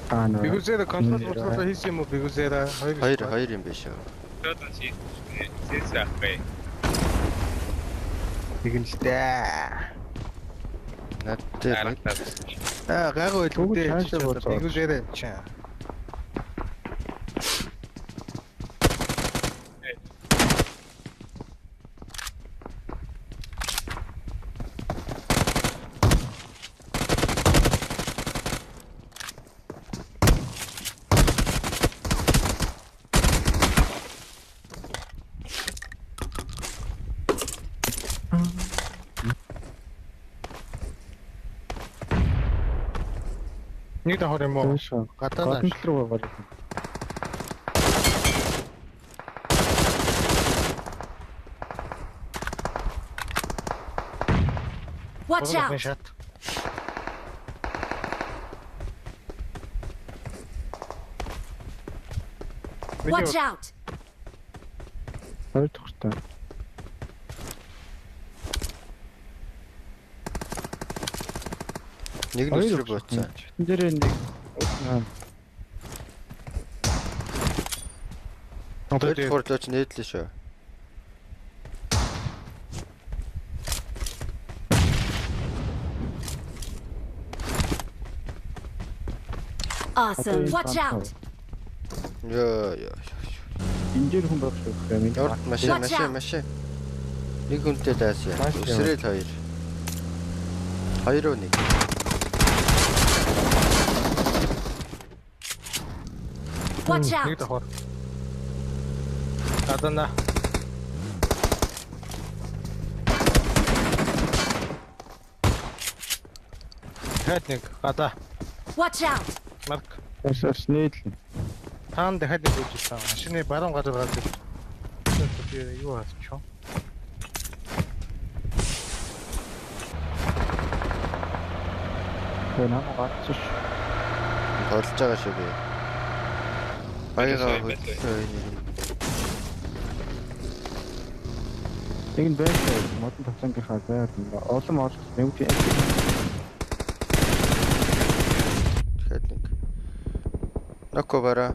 Бигүзээр контрол хийсэн юм уу? Бигүзээр хоёр юм биш үү? Одоо чи сэлсэх бай. Тэгнэлтэй. Надтай Гайгүй л үдээ. Бигүзээр чаа. Нэг давхар юм уу? Гадаа руу гарах. Watch out! Watch out! Хоёр тухтай. нэг нүсрэг бууцсан. Дээрээ нэг Хоёр хурдлаач нээдлээ шүү. Awesome! Watch out! Ёо. инжир хүн байх шүү дээ. Орд машин. Нэг хүнтэй даасан. Өсрэл хоёр. 2-1. Watch out! Нэг давхар. Гадаа. Хатник гадаа. Watch out! Марк. Бас нээдлээ. Таан дахиад үүсчихсэн. Машины баруун газар гардаг. Би юу хаачих. Тэр нам гацш. Толж байгаа шүү би. Баягаа хөдлөө. Нэг нь байх модон тавцангийнхаа заяад олон нэг тийм Тэгэхээр нэг. Ноко бара.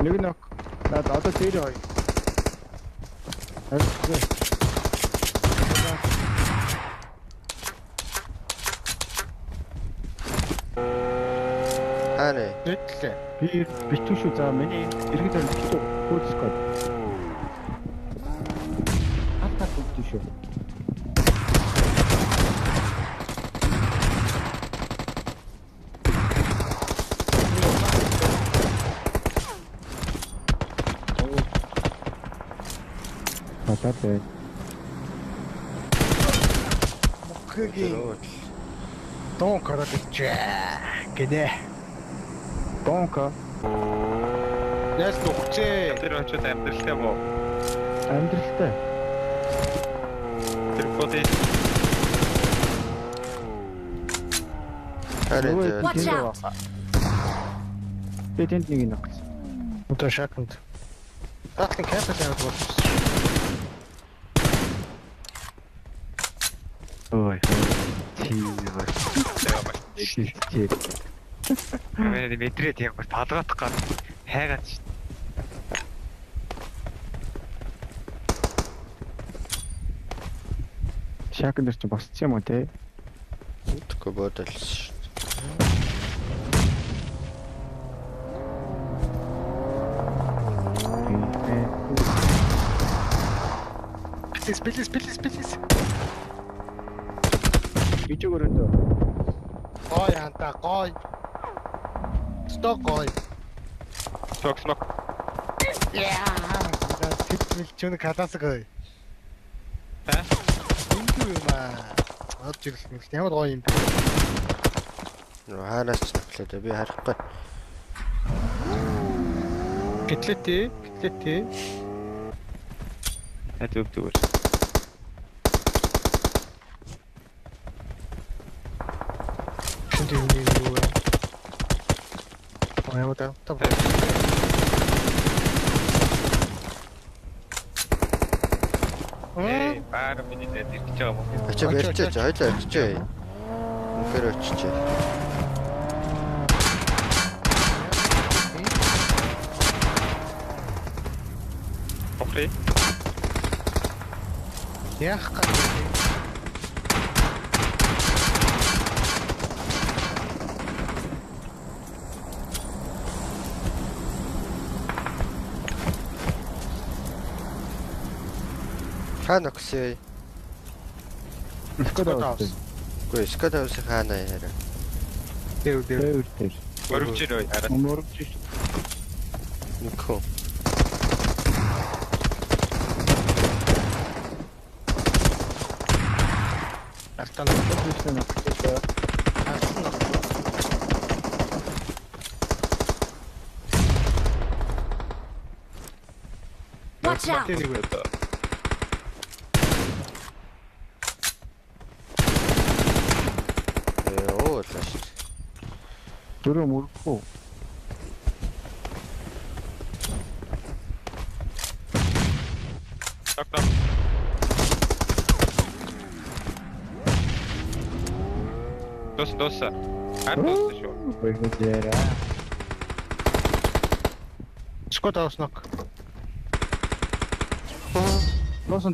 нэг нок. Наад одоо тэр хоёр. Хаана? Тэтлээ. Би битүү шүү. За миний эргэж зарж битүү. Хөөцгөө. Атаа битүү шүү. Атаа. Мөхөгийн дон каратч гэдэг. Донка. Яс дугцээ. Тэр очоод амьдралтай мó. Амьдралтай. Тэр боди. Watch out! Тэнд нэг нок. Одоо шатанд. Татлын кампус яваад болсон. Ой. Чи. Мэн мэдрээд яг талгаадах гад хайгаад шүү. Шакан дээр ч босцсон юм уу те? Тэгэхгүй бодолш. Please. Ичиг өрөөндөө. Гой хантаа гой. Сток гой. Сокснок. Яа. Тэтгэл чөнө калаасгай. Хэ? Юу юм аа. Одж ирлээ. Ямар гоё юм бэ? Хаанаас ч навлаа би харахгүй. Гэтлээ. Зүгээр. Шүнтэй юу вэ? Ой, одоо тав. Баар миний дээр ирж байгаа юм. Очиж хоёлаа очиж. Үнээр очиж. Окей. Яах гэж. Хаана өгсөн? Скода авсан. Үгүй Скода ус хаана яараа. Дэв. Дээр. Өргөж ирөө хараа. Мөрөгч шүү. Нөхөө. Артан. Тэссэн нэг. Watch out! Оо лаш. Дөрөв мөрөхгүй. Так. Доса. Доса шүү. Бэгнэрэ. Скот авснак. Досон.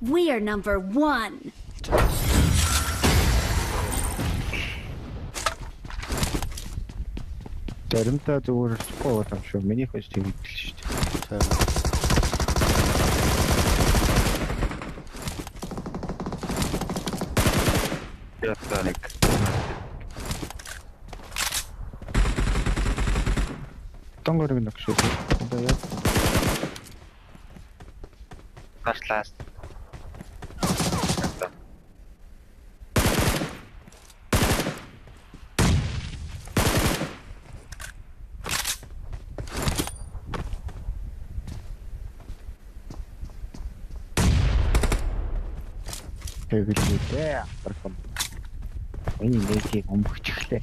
We are number 1. Заримдаа зүгээр споо юм шүү. Миний хож тэгдэл шүү дээ. Ястаник. Тонгорыг нэг шүү. Одоо яа. Нашлаас. Тэгэлээ. Бархан. Миний нэгийг өмгөчихлээ.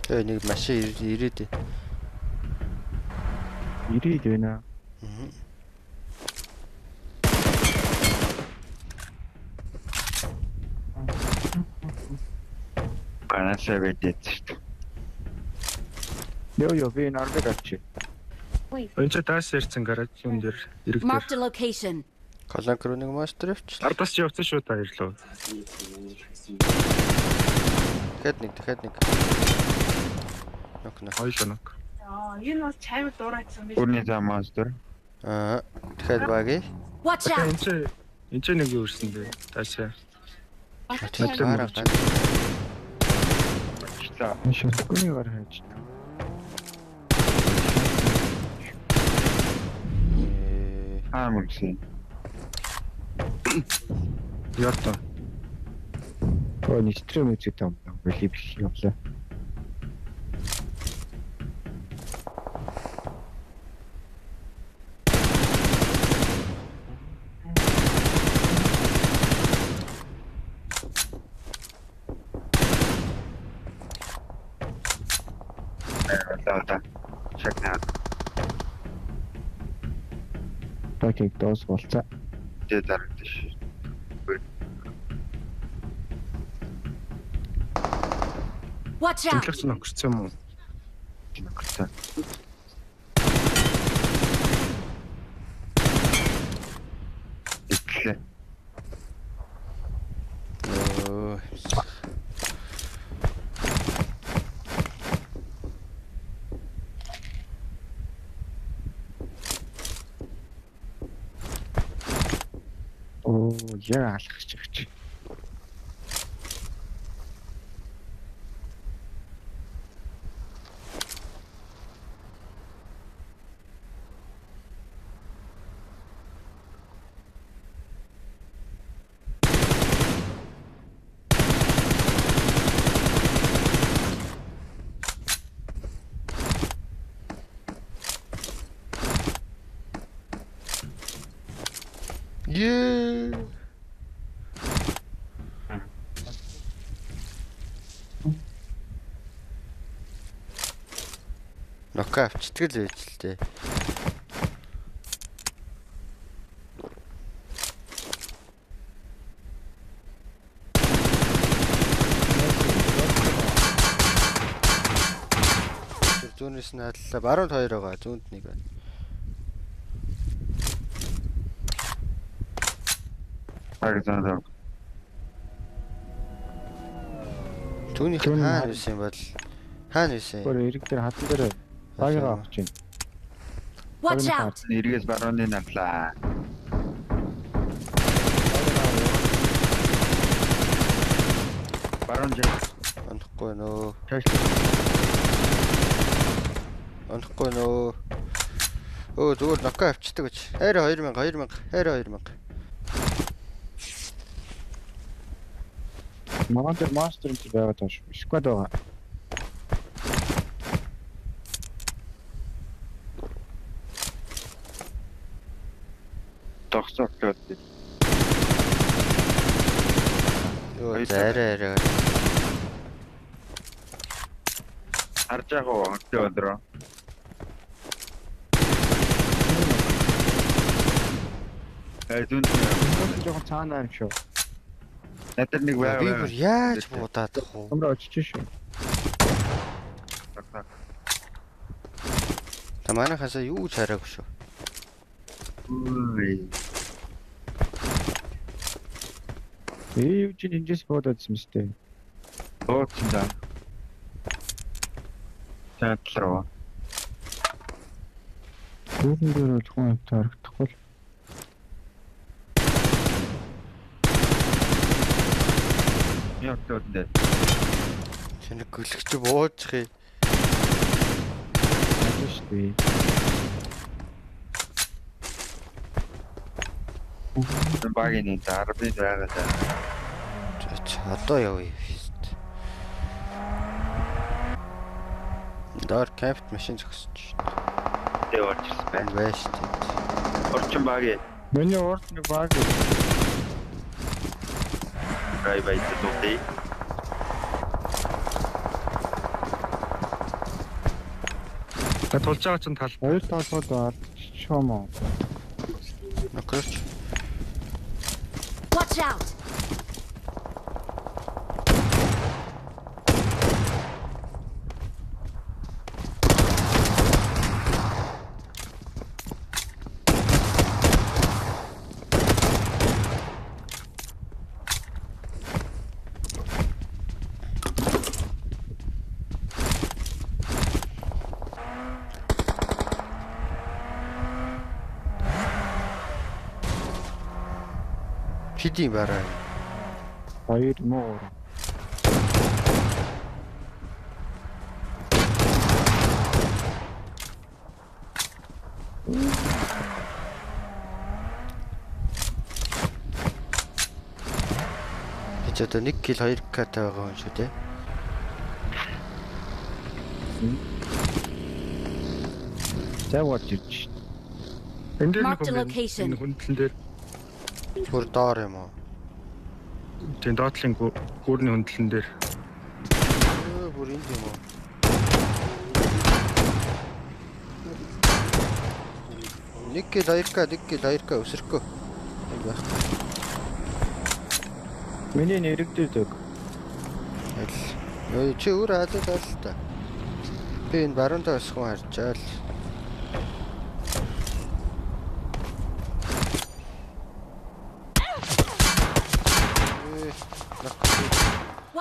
Нэг машин ирээд. Ирээд байна. Ганасаа бэдэт. Ёо би нардаг авчи. Энд таас ирсэн гараж юм дээр Marked иргэдэр. a location. Колонк руу нэг мастер авчлаа. Ардаас ч явцсан шүү та ирлээ. Дахиад нэг. Нокно. Хоёлоо. Энэ бол чайвар дуурайсан биш. Өрний зам мастер. Дахиад багий. Watch out! Энд ч нэг юу ирсэн бэ? Таашаа. Хараа. Шүтгэний гар хайж. Мөрсөн. Ярта. Оо нэг стрим үзээд юм. Бэлий биш явлаа. Та. Шагнаад. Такийг доос болцаа. Тэ дарагдаж шүү. Watch out! Тэнхлэгч нөхөрсөн юм уу? Нөхөрсөн. Итлээ. Оо. Оо яа алхаж чигч. Yeah. Нока авчдаг л байж л дээ. Эс нааллаа. Баруун 2 байгаа. Зүүнд 1 байна. Александр. Түүнийх Түүний хаана харин. байсан юм бол хаана байсан? Өөр эрэг дээр хатан дээр багийг авах чинь. Watch Sorry, out! Эргээс барууны надлаа. Баруун жаа. Онохгүй нөө. Чааш. Онохгүй нөө. Өө зүгээр нока авчдаг гэж. Хайр 2000. Хайр 2000. Манай дээр мастер энэ байгаа тааш. Сквад байгаа. Тогсоолоод. Йоо Хоёр арай. Харж байгаа уу өдрөө. Зүүн. Хүмүүс жоохон цаанаа юм шүү. Надад нэг Би бүр байв. яаж буудаад вэ? Өмнө очиж шүү. Та манайхаас юу ч хараагүй шүү. Үй. Юу ч инжээс бодоод юмстэй. Оочнда. Татлаа. Түүхэн дээр бол хүн харагдахгүй л. Яг тоонд. Шинэ гөлөгч буучих юм. Ажиж шүү. Багийн дарбын байгаа даа. Одоо явъя. Доор капт машин зогсож шүү. Дэвэрч байна. Байж тээ. Орчин багийн Миний урд нэг баг. драйвер дутий. Тулж байгаа чинь тал. Хоёр толгойд шомо. Нокерч. Watch out! Хиди бараа. Хоёр муу. Чи одоо 1 кил 2 к байгаа юм шүү дээ. Завгад ирж. Энэ дээр нэг Marked a хүн location. энэ хүндлэн дээр Бүр доор юм уу? тийм доотлын гүүрний хүндлэн дээр. Бүр энд юм уу? Нэг кил 2 к өсөрхөө. Яг байх. Миний нэрэгддэг. Аль. Ёо чи өөр хадаад ал та. Би энэ баруун таас хүн харжаал.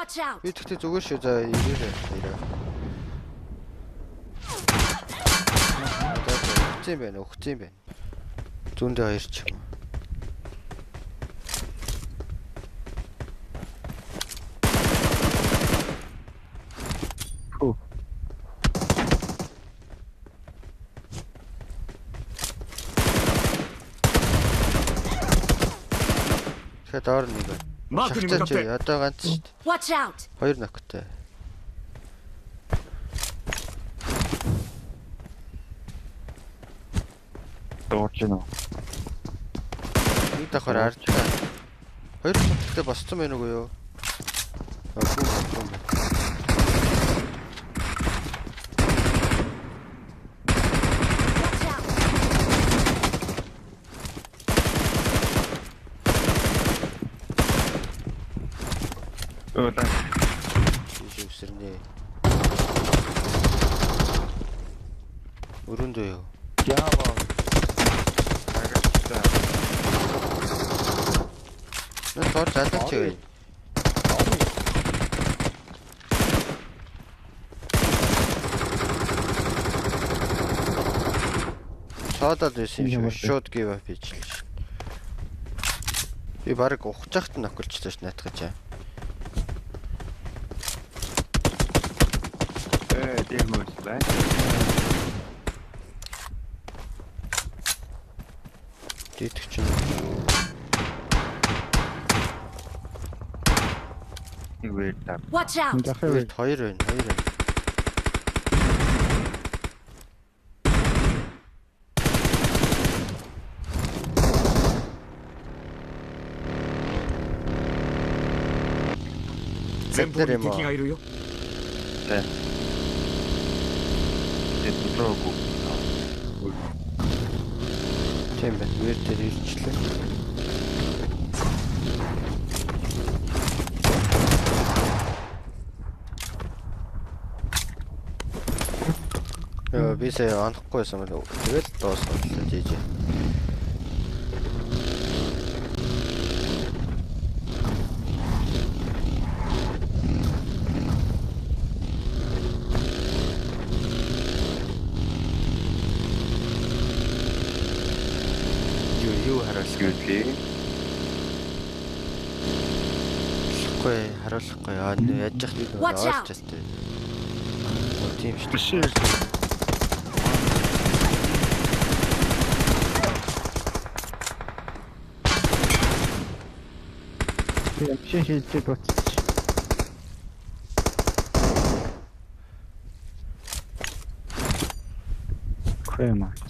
Watch out! Би тэгтээ зүгээр шүү за ирээрээ. Өгч юм байна. Зүүндээ 2 ч юм. Хөө. Тэгэхээр доор нэг байна. Одоо ганц шүү дээ. Watch out! 2 ноктой. Дуурч гинөө. Нэг давхар арж байна. 2 ноктой босцсон байх уу юу? Агуу. Watch out! Өөдөө. Үсэрнэ. Өрөөндөө юу? Яава. Агаарчтай. Нэ тор залгаач яа. Шаадаад байсан юм шиг шууд give up хийчихлээ ш. Би барыг ухчихт нь околчлаа ш наатгаж. Тийм үү бай. Дийдэх чинь Нэг weer тав. Watch out! Дахиад хоёр байна. Зэттэр юм аа. がいるよ Тэгээд өдрөөгүй. Тийм байна. Вэр дээр ирчлээ. Би сая анхгүйсэн мэл тэгэл дуусгалаа жийж. Юу харуулах Гүйлээ. хгүй харуулахгүй яа нэ яаж яах вэ Watch out. ойлгож тээ. Тийм шүү. Биш. биш шийдэж боцчих. Крэмат.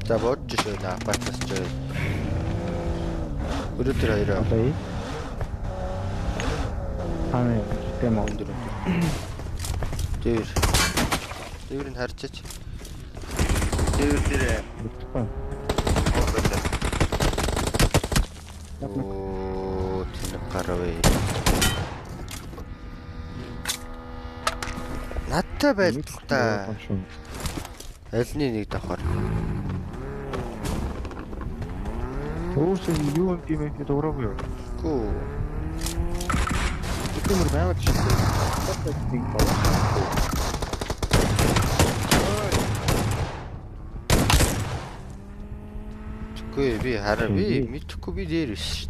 За бодж шүү наа батас ч. Өрөөдөр хоёроо Бай. Аны тэмо. өндөр. Дээр нь харчаач. Тэр Оо тийм гаравэ. Надтай байлт та. Альны нэг давхар. Өөрсөн юу юм тийм ээ дуураагүй юу? Гүү. Тиймэр байгаад шүү дээ. Баттай тийм байна. Гүй би хараа би мэдхгүй би дээр биш.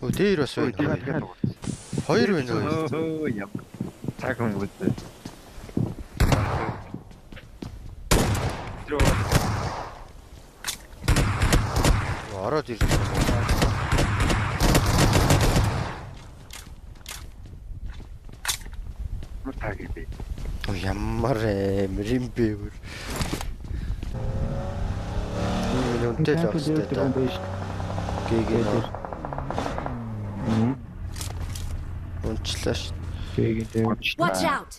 Оо дээр бас байна. Хоёр байна уу? яа. Цаг өнгөтэй. Ороод ирсэн. Мутаги. Оо ямар мэрим бэ. Үнтэй л австай та. Гэгээ унчлаа ш. Гэгээ Watch out!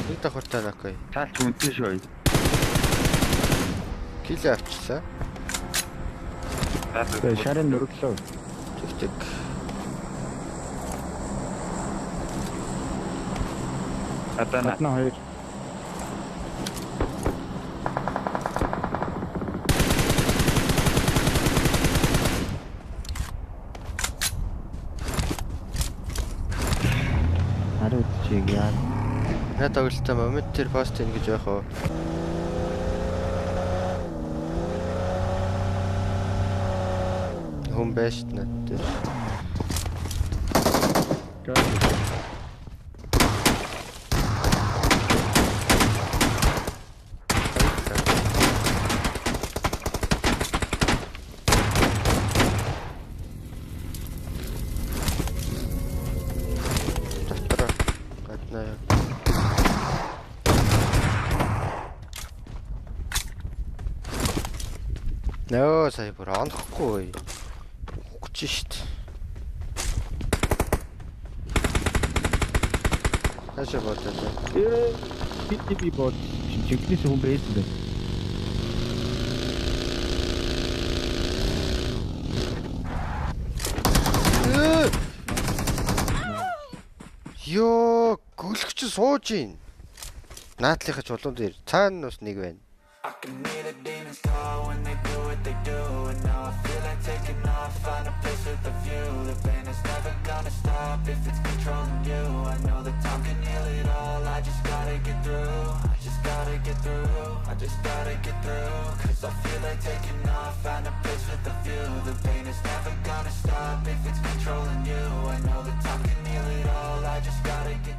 Нэг давхартай накай. Таач үнтэй шүү. Кил авчлаа. тэгээ шарын нөрөглөө. Тэг. Атана. Атна хоёр. Харин чиг яа. Хата өглөө момент тэр пост ийн гэж яах вэ? Хүн байж над тэр. Нөө сая бүр онохгүй. Ухаж шít. Хашаа бодоо. би бод чигнээс хүн байсан бэ. Ёо, гөлөгч сууж ийн. Наадлынхаа чулуун дээр цаана бас нэг байна. I can hear the demons call when they do what they do. And now I feel like taking off, find a place with a view. The pain is never gonna stop if it's controlling you. I know that time can heal it all, I just gotta get through. I just gotta get through, I just gotta get through. Cause I feel like taking off, find a place with a view. The pain is never gonna stop if it's controlling you. I know that time can heal it all, I just gotta get